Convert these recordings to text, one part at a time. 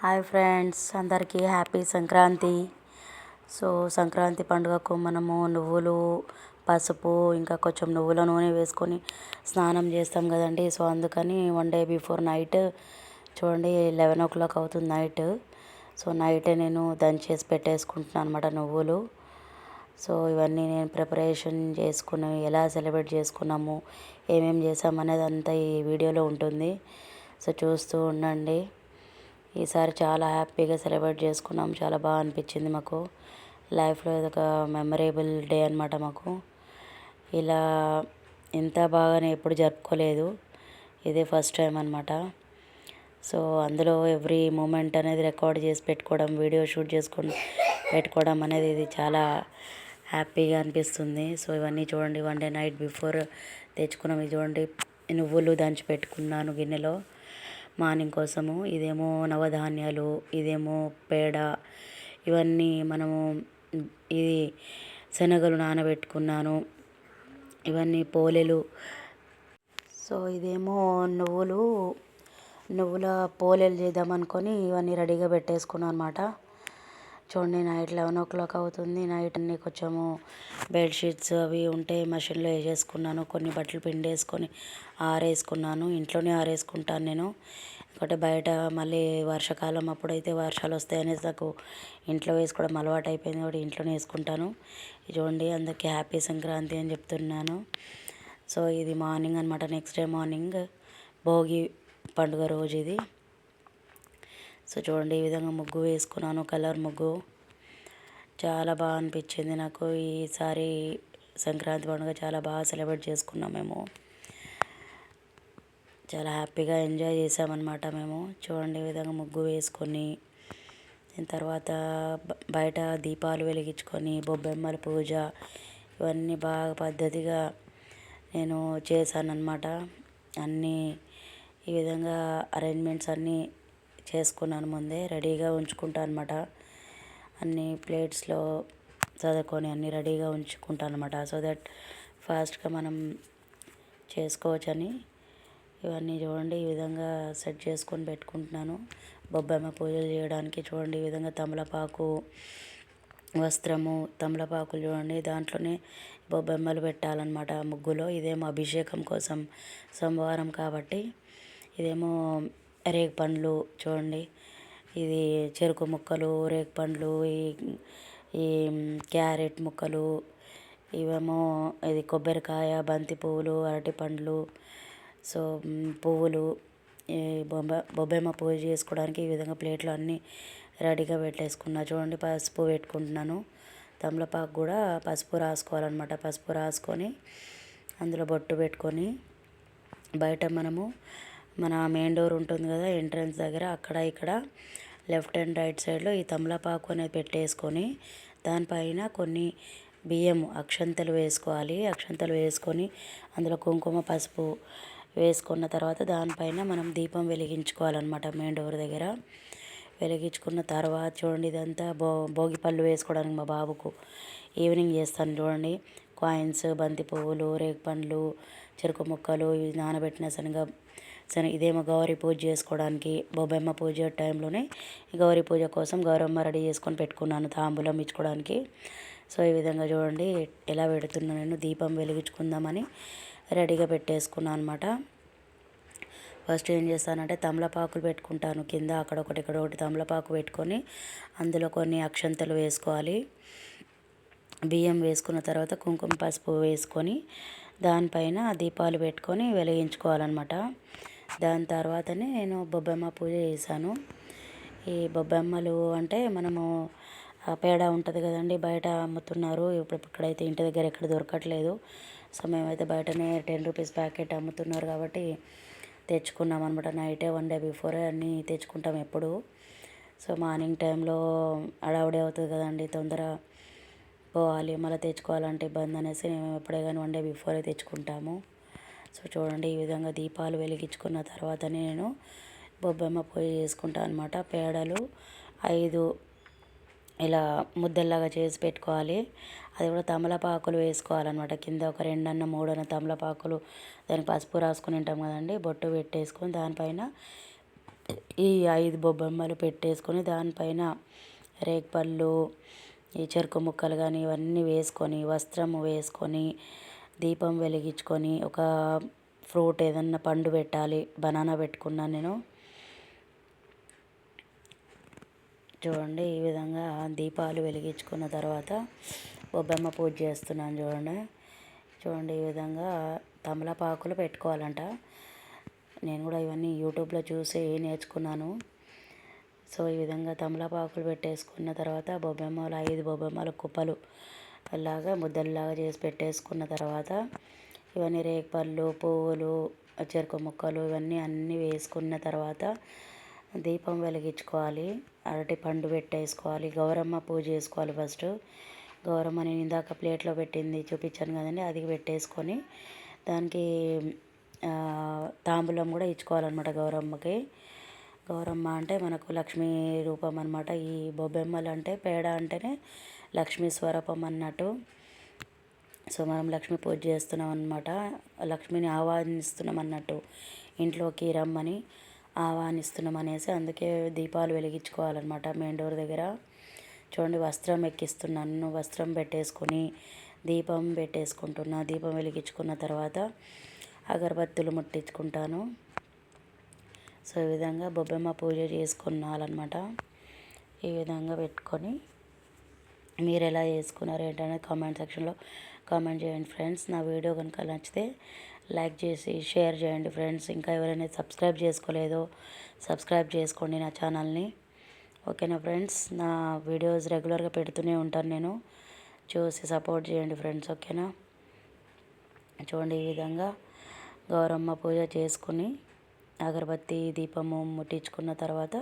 Hi friends, అందరికీ happy Sankranti. Sankranti పండుగకు మనము నువ్వులు, పసుపు, ఇంకా కొంచెం నువ్వుల నూనె వేసుకొని స్నానం చేస్తాం కదండి. అందుకని 1 డే బిఫోర్ నైట్ చూడండి 11 o'clock అవుతుంది నైట్. నైటే నేను దంచేసి పెట్టేసుకుంటున్నాను అనమాట నువ్వులు. ఇవన్నీ నేను ప్రిపరేషన్ చేసుకుని ఎలా సెలబ్రేట్ చేసుకున్నాము, ఏమేమి చేసామనేది అంతా ఈ వీడియోలో ఉంటుంది. చూస్తూ ఉండండి. ఈసారి చాలా హ్యాపీగా సెలబ్రేట్ చేసుకున్నాం. చాలా బాగా అనిపించింది మాకు. లైఫ్లో ఇదొక మెమరేబుల్ డే అనమాట మాకు. ఇలా ఇంత బాగానే ఎప్పుడు జరుపుకోలేదు. ఇదే ఫస్ట్ టైం అనమాట. అందులో ఎవ్రీ మూమెంట్ అనేది రికార్డ్ చేసి పెట్టుకోవడం, వీడియో షూట్ చేసుకొని పెట్టుకోవడం అనేది ఇది చాలా హ్యాపీగా అనిపిస్తుంది. ఇవన్నీ చూడండి 1 day నైట్ బిఫోర్ తెచ్చుకున్నాం. ఇది చూడండి, నువ్వులు దంచి పెట్టుకున్నాను గిన్నెలో మార్నింగ్ కోసము. ఇదేమో నవధాన్యాలు, ఇదేమో పేడ, ఇవన్నీ మనము ఇది శనగలు నానబెట్టుకున్నాను, ఇవన్నీ పోలేలు. ఇదేమో నువ్వుల పోలేలు చేద్దాం అనుకొని ఇవన్నీ రెడీగా పెట్టేసుకున్నాను అనమాట. చూడండి, నైట్ 11 o'clock అవుతుంది. నైట్ అన్నీ కొంచెము బెడ్షీట్స్ అవి ఉంటే మషిన్లో వేసేసుకున్నాను. కొన్ని బట్టలు పిండేసుకొని ఆరేసుకున్నాను. ఇంట్లోనే ఆరేసుకుంటాను నేను. ఎందుకంటే బయట మళ్ళీ వర్షాకాలం అప్పుడైతే వర్షాలు వస్తాయనేసి నాకు ఇంట్లో వేసుకోవడం అలవాటు అయిపోయింది కాబట్టి ఇంట్లోనే వేసుకుంటాను. చూడండి, అందరికీ హ్యాపీ సంక్రాంతి అని చెప్తున్నాను. ఇది మార్నింగ్ అనమాట. నెక్స్ట్ డే మార్నింగ్ భోగి పండుగ రోజు ఇది. చూడండి, ఈ విధంగా ముగ్గు వేసుకున్నాను, కలర్ ముగ్గు. చాలా బాగా అనిపించింది నాకు. ఈసారి సంక్రాంతి పండుగ చాలా బాగా సెలబ్రేట్ చేసుకున్నాం మేము. చాలా హ్యాపీగా ఎంజాయ్ చేసామన్నమాట మేము. చూడండి, ఈ విధంగా ముగ్గు వేసుకొని దాని తర్వాత బయట దీపాలు వెలిగించుకొని బొబ్బెమ్మల పూజ ఇవన్నీ బాగా పద్ధతిగా నేను చేశానన్నమాట. అన్నీ ఈ విధంగా అరేంజ్మెంట్స్ అన్నీ చేసుకున్నాను. ముందే రెడీగా ఉంచుకుంటాను అనమాట. అన్ని ప్లేట్స్లో చదువుకొని అన్నీ రెడీగా ఉంచుకుంటాను అనమాట. దట్ ఫాస్ట్గా మనం చేసుకోవచ్చని ఇవన్నీ చూడండి ఈ విధంగా సెట్ చేసుకొని పెట్టుకుంటున్నాను. బొబ్బెమ్మ పూజలు చేయడానికి చూడండి, ఈ విధంగా తమలపాకు, వస్త్రము, తమలపాకులు చూడండి, దాంట్లోనే బొబ్బెమ్మలు పెట్టాలన్నమాట ముగ్గులో. ఇదేమో అభిషేకం కోసం సోమవారం కాబట్టి. ఇదేమో రేగిపండ్లు చూడండి, ఇది చెరుకు ముక్కలు, రేగిపండ్లు, ఈ క్యారెట్ ముక్కలు, ఇవేమో ఇది కొబ్బరికాయ, బంతి పువ్వులు, అరటిపండ్లు, పువ్వులు, ఈ బొబ్బెమ్మ పూజ చేసుకోవడానికి ఈ విధంగా ప్లేట్లు అన్నీ రెడీగా పెట్టేసుకున్నా. చూడండి, పసుపు పెట్టుకుంటున్నాను. తమలపాకు కూడా పసుపు రాసుకోవాలన్నమాట. పసుపు రాసుకొని అందులో బొట్టు పెట్టుకొని బయట మనము మన మెయిన్ డోర్ ఉంటుంది కదా, ఎంట్రన్స్ దగ్గర అక్కడ ఇక్కడ లెఫ్ట్ అండ్ రైట్ సైడ్లో ఈ తమలపాకు అనేది పెట్టేసుకొని దానిపైన కొన్ని బియ్యం అక్షంతలు వేసుకోవాలి. అక్షంతలు వేసుకొని అందులో కుంకుమ, పసుపు వేసుకున్న తర్వాత దానిపైన మనం దీపం వెలిగించుకోవాలన్నమాట మెయిన్ డోర్ దగ్గర. వెలిగించుకున్న తర్వాత చూడండి, ఇదంతా భోగి పళ్ళు వేసుకోవడానికి మా బాబుకు ఈవినింగ్ చేస్తాను. చూడండి, కాయిన్స్, బంతి పువ్వులు, రేగిపండ్లు, చెరుకు ముక్కలు, ఇవి నానబెట్టిన ఇదేమో గౌరీ పూజ చేసుకోవడానికి బొబ్బెమ్మ పూజ టైంలోనే గౌరీ పూజ కోసం గౌరమ్మ రెడీ చేసుకొని పెట్టుకున్నాను తాంబూలం ఇచ్చుకోవడానికి. ఈ విధంగా చూడండి ఎలా పెడుతున్నాను నేను. దీపం వెలిగించుకుందామని రెడీగా పెట్టేసుకున్నాను అనమాట. ఫస్ట్ ఏం చేస్తానంటే తమలపాకులు పెట్టుకుంటాను కింద, అక్కడ ఒకటి ఇక్కడ ఒకటి తమలపాకు పెట్టుకొని అందులో కొన్ని అక్షంతలు వేసుకోవాలి. బియ్యం వేసుకున్న తర్వాత కుంకుమ, పసుపు వేసుకొని దానిపైన దీపాలు పెట్టుకొని వెలిగించుకోవాలన్నమాట. దాని తర్వాతనే నేను బొబ్బెమ్మ పూజ చేశాను. ఈ బొబ్బెమ్మలు అంటే మనము పేడ ఉంటుంది కదండి, బయట అమ్ముతున్నారు. ఇక్కడైతే ఇంటి దగ్గర ఎక్కడ దొరకట్లేదు. మేమైతే బయటనే 10 rupees ప్యాకెట్ అమ్ముతున్నారు కాబట్టి తెచ్చుకున్నాం అనమాట. నైటే 1 day బిఫోరే అన్నీ తెచ్చుకుంటాం ఎప్పుడు. మార్నింగ్ టైంలో అడావుడి అవుతుంది కదండి, తొందర పోవాలి, మళ్ళీ తెచ్చుకోవాలంటే ఇబ్బంది అనేసి మేము ఎప్పుడే కానీ 1 day బిఫోరే తెచ్చుకుంటాము. చూడండి, ఈ విధంగా దీపాలు వెలిగించుకున్న తర్వాతనే నేను బొబ్బెమ్మ పూజ చేసుకుంటాను అనమాట. పేడలు 5 ఇలా ముద్దల్లాగా చేసి పెట్టుకోవాలి. అది కూడా తమలపాకులు వేసుకోవాలన్నమాట. కింద ఒక 2 అన్న 3 అన్న తమలపాకులు, దానికి పసుపు రాసుకొని ఉంటాం కదండి, బొట్టు పెట్టేసుకొని దానిపైన ఈ 5 బొబ్బెమ్మలు పెట్టేసుకొని దానిపైన రేగిపళ్ళు, ఈ చెరుకు ముక్కలు కానీ ఇవన్నీ వేసుకొని వస్త్రము వేసుకొని దీపం వెలిగించుకొని ఒక ఫ్రూట్ ఏదన్నా పండు పెట్టాలి. బనానా పెట్టుకున్నాను నేను. చూడండి ఈ విధంగా దీపాలు వెలిగించుకున్న తర్వాత బొబ్బెమ్మ పూజ చేస్తున్నాను చూడండి. చూడండి ఈ విధంగా తమలపాకులు పెట్టుకోవాలంట. నేను కూడా ఇవన్నీ యూట్యూబ్లో చూసి నేర్చుకున్నాను. సో ఈ విధంగా తమలపాకులు పెట్టేసుకున్న తర్వాత బొబ్బెమ్మలు 5 బొబ్బెమ్మల కుప్పలు అలాగా ముద్దల్లాగా చేసి పెట్టేసుకున్న తర్వాత ఇవన్నీ రేగిపళ్ళు, పువ్వులు, చెరుకు ముక్కలు ఇవన్నీ అన్నీ వేసుకున్న తర్వాత దీపం వెలిగించుకోవాలి. అరటి పండు పెట్టేసుకోవాలి. గౌరమ్మ పూజ చేసుకోవాలి. ఫస్ట్ గౌరమ్మ నేను ఇందాక ప్లేట్లో పెట్టింది చూపించాను కదండి, అది పెట్టేసుకొని దానికి తాంబూలం కూడా ఇచ్చుకోవాలన్నమాట గౌరమ్మకి. గౌరమ్మ అంటే మనకు లక్ష్మీ రూపం అన్నమాట. ఈ బొబ్బెమ్మలు అంటే పేడ అంటేనే లక్ష్మీ స్వరూపం అన్నట్టు. సో మనం లక్ష్మీ పూజ చేస్తున్నాం అన్నమాట. లక్ష్మిని ఆహ్వానిస్తున్నాం అన్నట్టు, ఇంట్లోకి రమ్మని ఆహ్వానిస్తున్నాం అనేసి అందుకే దీపాలు వెలిగించుకోవాలన్నమాట మెయిన్ డోర్ దగ్గర. చూడండి వస్త్రం ఎక్కిస్తున్నాను. వస్త్రం పెట్టేసుకొని దీపం పెట్టేసుకుంటున్నా. దీపం వెలిగించుకున్న తర్వాత అగరబత్తులు ముట్టించుకుంటాను. సో ఈ విధంగా బొబ్బెమ్మ పూజ చేసుకున్నాలన్నమాట. ఈ విధంగా పెట్టుకొని మీరు ఎలా చేసుకున్నారు ఏంటనేది కామెంట్ సెక్షన్లో కామెంట్ చేయండి ఫ్రెండ్స్. నా వీడియో కనుక నచ్చితే లైక్ చేసి షేర్ చేయండి ఫ్రెండ్స్. ఇంకా ఎవరైనా సబ్స్క్రైబ్ చేసుకోలేదో సబ్స్క్రైబ్ చేసుకోండి నా ఛానల్ని. ఓకేనా ఫ్రెండ్స్. నా వీడియోస్ రెగ్యులర్గా పెడుతూనే ఉంటాను నేను, చూసి సపోర్ట్ చేయండి ఫ్రెండ్స్. ఓకేనా. చూడండి ఈ విధంగా గౌరమ్మ పూజ చేసుకుని అగరబత్తి దీపము ముట్టించుకున్న తర్వాత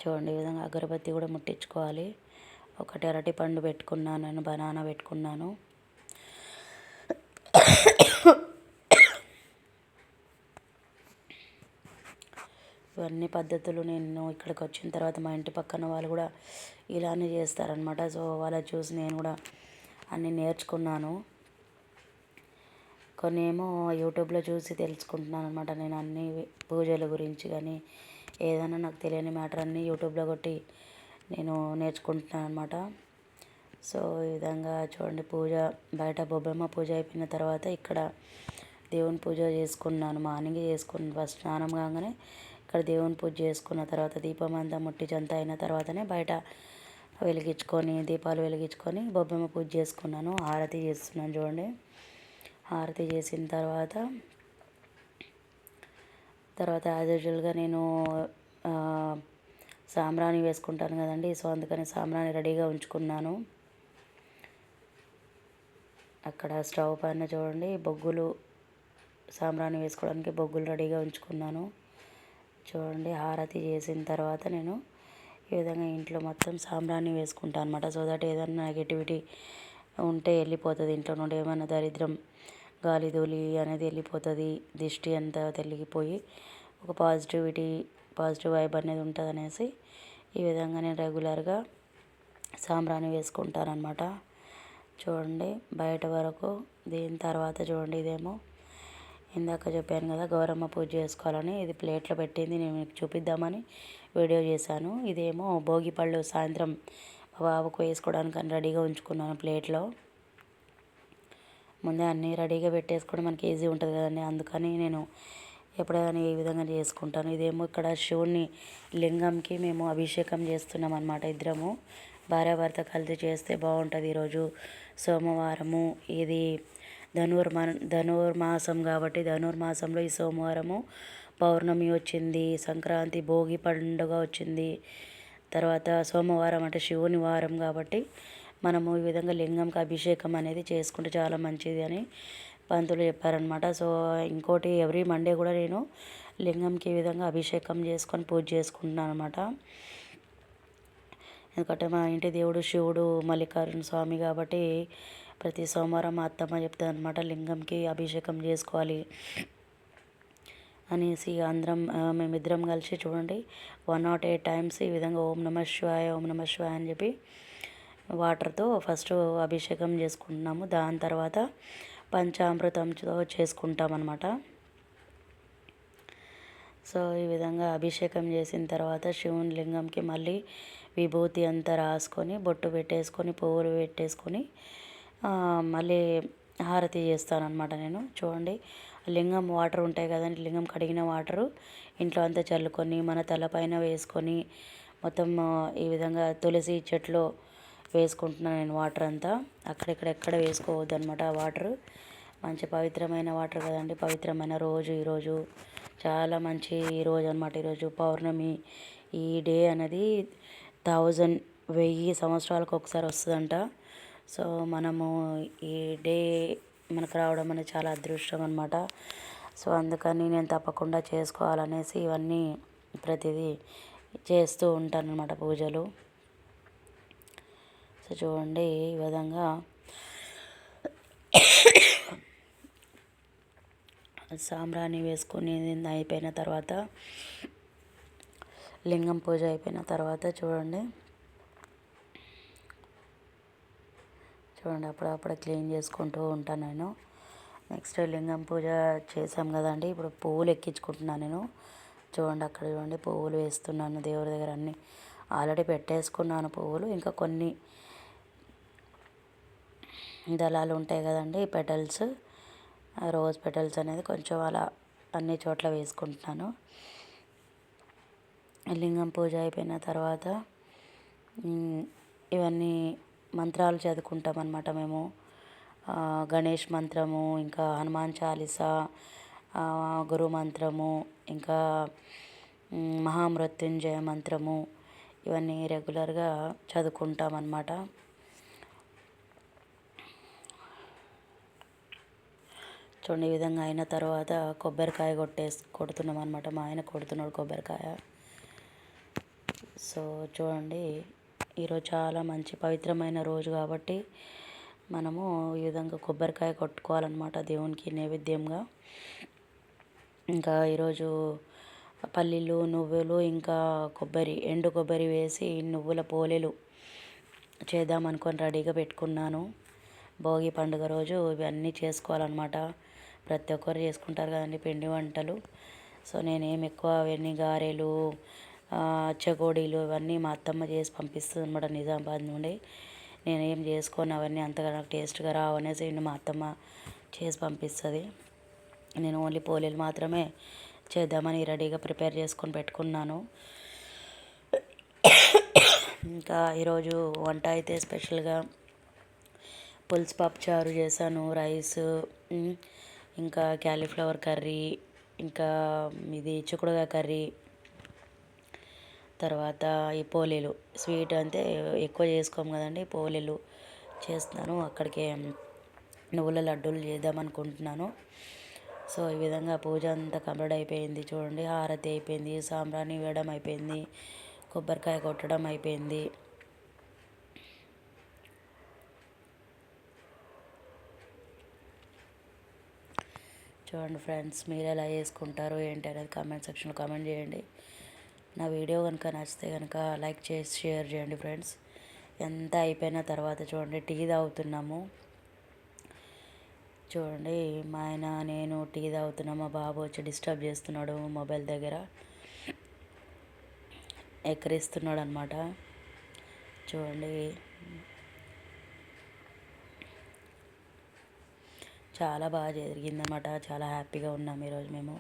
చూడండి ఈ విధంగా అగరబత్తి కూడా ముట్టించుకోవాలి. ఒకటి అరటి పండు పెట్టుకున్నాను, నేను బనానా పెట్టుకున్నాను. ఇవన్నీ పద్ధతులు నేను ఇక్కడికి వచ్చిన తర్వాత మా ఇంటి పక్కన వాళ్ళు కూడా ఇలానే చేస్తారనమాట. సో వాళ్ళ చూసి నేను కూడా అన్నీ నేర్చుకున్నాను. కొన్ని ఏమో యూట్యూబ్లో చూసి తెలుసుకుంటున్నాను అనమాట. నేను అన్ని పూజల గురించి కానీ ఏదైనా నాకు తెలియని మ్యాటర్ అన్నీ యూట్యూబ్లో కొట్టి నేను నేర్చుకుంటున్నాను అనమాట. సో ఈ విధంగా చూడండి పూజ బయట బొబ్బెమ్మ పూజ అయిపోయిన తర్వాత ఇక్కడ దేవుని పూజ చేసుకున్నాను. మార్నింగ్ చేసుకున్నాను. ఫస్ట్ స్నానం కాగానే ఇక్కడ దేవుని పూజ చేసుకున్న తర్వాత దీపం అంతా ముట్టించంతా అయిన తర్వాతనే బయట వెలిగించుకొని దీపాలు వెలిగించుకొని బొబ్బెమ్మ పూజ చేసుకున్నాను. హారతి చేస్తున్నాను చూడండి. హారతి చేసిన తర్వాత యాజ్ యూజువల్గా నేను సాంబ్రాణి వేసుకుంటాను కదండి. సో అందుకని సాంబ్రాణి రెడీగా ఉంచుకున్నాను. అక్కడ స్టవ్ పైన చూడండి బొగ్గులు, సాంబ్రాణి వేసుకోవడానికి బొగ్గులు రెడీగా ఉంచుకున్నాను. చూడండి హారతి చేసిన తర్వాత నేను ఈ విధంగా ఇంట్లో మొత్తం సాంబ్రాణి వేసుకుంటాను అనమాట. సో దట్ ఏదైనా నెగటివిటీ ఉంటే వెళ్ళిపోతుంది ఇంట్లో నుండి. ఏమైనా దరిద్రం గాలి ధూళి అనేది వెళ్ళిపోతుంది. దిష్టి అంతా తొలగిపోయి ఒక పాజిటివ్ వైబ్ అనేది ఉంటుంది అనేసి ఈ విధంగా నేను రెగ్యులర్గా సాంబ్రాణి వేసుకుంటాను అనమాట. చూడండి బయట వరకు. దీని తర్వాత చూడండి ఇదేమో ఇందాక చెప్పాను కదా గౌరమ్మ పూజ చేసుకోవాలని, ఇది ప్లేట్లో పెట్టింది నేను మీకు చూపిద్దామని వీడియో చేశాను. ఇదేమో భోగి పళ్ళు సాయంత్రం బాబుకు వేసుకోవడానికి అని రెడీగా ఉంచుకున్నాను ప్లేట్లో. ముందే అన్నీ రెడీగా పెట్టేసుకోవడం మనకి ఈజీ ఉంటుంది కదండి, అందుకని నేను ఎప్పుడైనా ఈ విధంగా చేసుకుంటాను. ఇదేమో ఇక్కడ శివుని లింగంకి మేము అభిషేకం చేస్తున్నాం అన్నమాట. ఇద్దరము భార్యాభర్త కలిసి చేస్తే బాగుంటుంది. ఈరోజు సోమవారము, ఇది ధనుర్మాసం కాబట్టి ధనుర్మాసంలో ఈ సోమవారము పౌర్ణమి వచ్చింది, సంక్రాంతి భోగి పండుగ వచ్చింది. తర్వాత సోమవారం అంటే శివుని వారం కాబట్టి మనము ఈ విధంగా లింగంకి అభిషేకం అనేది చేసుకుంటే చాలా మంచిది అని పంతులు చెప్పారనమాట. సో ఇంకోటి ఎవ్రీ మండే కూడా నేను లింగంకి ఈ విధంగా అభిషేకం చేసుకొని పూజ చేసుకుంటున్నాను అనమాట. ఎందుకంటే మా ఇంటి దేవుడు శివుడు మల్లికార్జున స్వామి కాబట్టి ప్రతి సోమవారం మా అత్తమ్మ చెప్తుంది అనమాట లింగంకి అభిషేకం చేసుకోవాలి అనేసి. మేమిద్దరం కలిసి చూడండి 108 టైమ్స్ ఈ విధంగా ఓం నమః శివాయ ఓం నమః శివాయ అని చెప్పి వాటర్తో ఫస్ట్ అభిషేకం చేసుకుంటున్నాము. దాని తర్వాత పంచామృతంతో చేసుకుంటాం అన్నమాట. సో ఈ విధంగా అభిషేకం చేసిన తర్వాత శివుని లింగంకి మళ్ళీ విభూతి అంతా రాసుకొని బొట్టు పెట్టేసుకొని పువ్వులు పెట్టేసుకొని మళ్ళీ హారతి చేస్తానన్నమాట నేను. చూడండి, లింగం వాటర్ ఉంటాయి కదండి, లింగం కడిగిన వాటరు ఇంట్లో అంతా చల్లుకొని మన తలపైన వేసుకొని మొత్తం ఈ విధంగా తులసి చెట్లు వేసుకుంటున్నాను నేను. వాటర్ అంతా ఎక్కడ వేసుకోవద్దు అనమాట. ఆ వాటరు మంచి పవిత్రమైన వాటర్ కదండి. పవిత్రమైన రోజు ఈరోజు చాలా మంచి రోజు అనమాట. ఈరోజు పౌర్ణమి. ఈ డే అనేది 1000 సంవత్సరాలకు ఒకసారి వస్తుందంట. సో మనము ఈ డే మనకు రావడం అనేది చాలా అదృష్టం అనమాట. సో అందుకని నేను తప్పకుండా చేసుకోవాలనేసి ఇవన్నీ ప్రతిదీ చేస్తూ ఉంటాను అనమాట, పూజలు. సో చూడండి, ఈ విధంగా సాంబ్రాణి వేసుకొని అయిపోయిన తర్వాత, లింగం పూజ అయిపోయిన తర్వాత చూడండి అప్పుడప్పుడు క్లీన్ చేసుకుంటూ ఉంటాను నేను. నెక్స్ట్ లింగం పూజ చేసాం కదండి, ఇప్పుడు పువ్వులు ఎక్కించుకుంటున్నాను నేను. చూడండి, అక్కడ చూడండి పువ్వులు వేస్తున్నాను దేవుడి దగ్గర. అన్నీ ఆల్రెడీ పెట్టేసుకున్నాను పువ్వులు. ఇంకా కొన్ని దళాలు ఉంటాయి కదండి, పెటల్స్, రోజ్ పెటల్స్ అనేది కొంచెం అలా అన్ని చోట్ల వేసుకుంటున్నాను. లింగం పూజ అయిపోయిన తర్వాత ఇవన్నీ మంత్రాలు చదువుకుంటాం అన్నమాట మేము. గణేష్ మంత్రము, ఇంకా హనుమాన్ చాలీసా, గురు మంత్రము, ఇంకా మహామృత్యుంజయ మంత్రము, ఇవన్నీ రెగ్యులర్గా చదువుకుంటాం అన్నమాట. చూడండి, ఈ విధంగా అయిన తర్వాత కొబ్బరికాయ కొడుతున్నాం అనమాట. మా ఆయన కొడుతున్నాడు కొబ్బరికాయ. సో చూడండి, ఈరోజు చాలా మంచి పవిత్రమైన రోజు కాబట్టి మనము ఈ విధంగా కొబ్బరికాయ కొట్టుకోవాలన్నమాట దేవునికి నైవేద్యంగా. ఇంకా ఈరోజు పల్లీలు, నువ్వులు, ఇంకా ఎండు కొబ్బరి వేసి నువ్వుల పోలేలు చేద్దామనుకొని రెడీగా పెట్టుకున్నాను. భోగి పండుగ రోజు ఇవన్నీ చేసుకోవాలన్నమాట. ప్రతి ఒక్కరు చేసుకుంటారు కదండి పిండి వంటలు. సో నేనేం ఎక్కువ అవన్నీ గారెలు, చెకోడీలు ఇవన్నీ మా అత్తమ్మ చేసి పంపిస్తుంది అనమాట నిజామాబాద్ నుండి. నేనేం చేసుకోను అవన్నీ, అంతగా నాకు టేస్ట్గా రావు అనేసి మా అత్తమ్మ చేసి పంపిస్తుంది. నేను ఓన్లీ పోలేలు మాత్రమే చేద్దామని రెడీగా ప్రిపేర్ చేసుకొని పెట్టుకున్నాను. ఇంకా ఈరోజు వంట అయితే స్పెషల్గా పులుసు పప్పు చారు చేశాను, రైస్, ఇంకా క్యాలీఫ్లవర్ కర్రీ, ఇంకా ఇది చిక్కుడుకాయ కర్రీ, తర్వాత ఈ పోలేలు. స్వీట్ అంటే ఎక్కువ చేసుకోము కదండి, పోలేలు చేస్తున్నాను. అక్కడికి నువ్వుల లడ్డూలు చేద్దాం అనుకుంటున్నాను. సో ఈ విధంగా పూజ అంతా కంప్లీట్ అయిపోయింది. చూడండి, హారతి అయిపోయింది, సాంబ్రాణి వేయడం అయిపోయింది, కొబ్బరికాయ కొట్టడం అయిపోయింది. చూడండి ఫ్రెండ్స్, మీరు ఎలా చేసుకుంటారు ఏంటి అనేది కామెంట్ సెక్షన్లో కామెంట్ చేయండి. నా వీడియో కనుక నచ్చితే కనుక లైక్ చేసి షేర్ చేయండి ఫ్రెండ్స్. ఎంత అయిపోయిన తర్వాత చూడండి టీ తాగుతున్నాము. చూడండి, మా ఆయన నేను టీ తాగుతున్నాము. మా బాబు వచ్చి డిస్టర్బ్ చేస్తున్నాడు, మొబైల్ దగ్గర ఎక్కిరిస్తున్నాడు అనమాట. చూడండి, చాలా బాగా జరిగిందన్నమాట. చాలా హ్యాపీగా ఉన్నాం ఈరోజు మేము.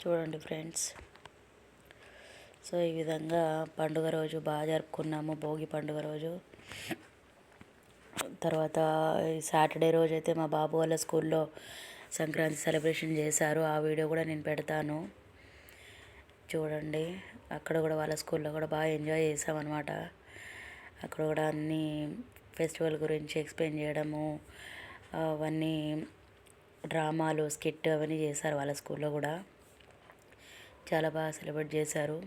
చూడండి ఫ్రెండ్స్, సో ఈ విధంగా పండుగ రోజు బాగా జరుపుకున్నాము, భోగి పండుగ రోజు. తర్వాత సాటర్డే రోజు అయితే మా బాబు వాళ్ళ స్కూల్లో సంక్రాంతి సెలబ్రేషన్ చేశారు. ఆ వీడియో కూడా నేను పెడతాను చూడండి. అక్కడ కూడా వాళ్ళ స్కూల్లో కూడా బాగా ఎంజాయ్ చేసామన్నమాట. అక్కడ కూడా అన్నీ ఫెస్టివల్ గురించి ఎక్స్ప్లెయిన్ చేయడము, అవన్నీ డ్రామాలు స్కిట్ అవన్నీ చేశారు వాళ్ళ స్కూల్లో కూడా. చాలా బాగా సెలబ్రేట్ చేశారు.